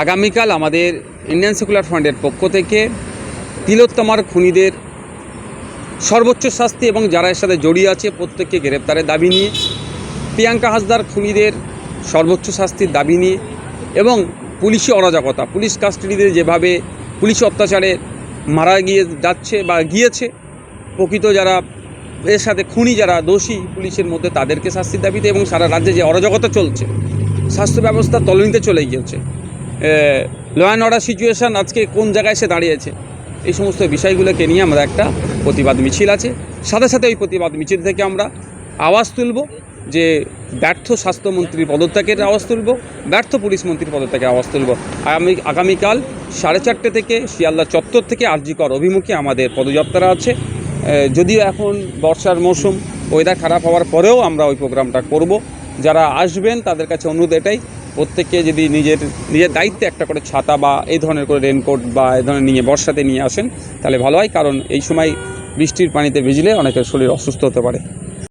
আগামীকাল আমাদের Indian secular ফ্রন্টের পক্ষ থেকে তিলোত্তমার খুনিদের সর্বোচ্চ শাস্তি এবং যারা এর সাথে জড়িয়ে আছে প্রত্যেককে গ্রেপ্তারের দাবি নিয়ে, প্রিয়াঙ্কা হাসদার খুনিদের সর্বোচ্চ শাস্তির দাবি নিয়ে এবং পুলিশি অরাজকতা, পুলিশ কাস্টাডিতে যেভাবে পুলিশ অত্যাচারে মারা যাচ্ছে বা গিয়েছে প্রকৃত যারা এর সাথে খুনি যারা দোষী পুলিশের মধ্যে তাদেরকে শাস্তির দাবিতে এবং সারা রাজ্যে যে অরাজকতা চলছে, স্বাস্থ্য ব্যবস্থা তলানিতে চলে গিয়েছে, ল অ্যান্ড অর্ডার সিচুয়েশান আজকে কোন জায়গায় এসে দাঁড়িয়েছে, এই সমস্ত বিষয়গুলোকে নিয়ে আমরা একটা প্রতিবাদ মিছিল আছে। সাথে সাথে ওই প্রতিবাদ মিছিল থেকে আমরা আওয়াজ তুলব যে ব্যর্থ স্বাস্থ্যমন্ত্রীর পদত্যাগের আওয়াজ তুলব, ব্যর্থ পুলিশ মন্ত্রীর পদত্যাগের আওয়াজ তুলব। আগামীকাল 4:30 থেকে শিয়ালদা চত্বর থেকে আরজিকর অভিমুখে আমাদের পদযাত্রা আছে। যদিও এখন বর্ষার মৌসুম, ওয়েদার খারাপ হওয়ার পরেও আমরা ওই প্রোগ্রামটা করব। যারা আসবেন তাদের কাছে অনুরোধ এটাই, প্রত্যেককে যদি নিজের দায়িত্বে একটা করে ছাতা বা এই ধরনের করে রেনকোট বা এই ধরনের নিয়ে বর্ষাতে নিয়ে আসেন তাহলে ভালো হয়, কারণ এই সময় বৃষ্টির পানিতে ভিজলে অনেকের শরীর অসুস্থ হতে পারে।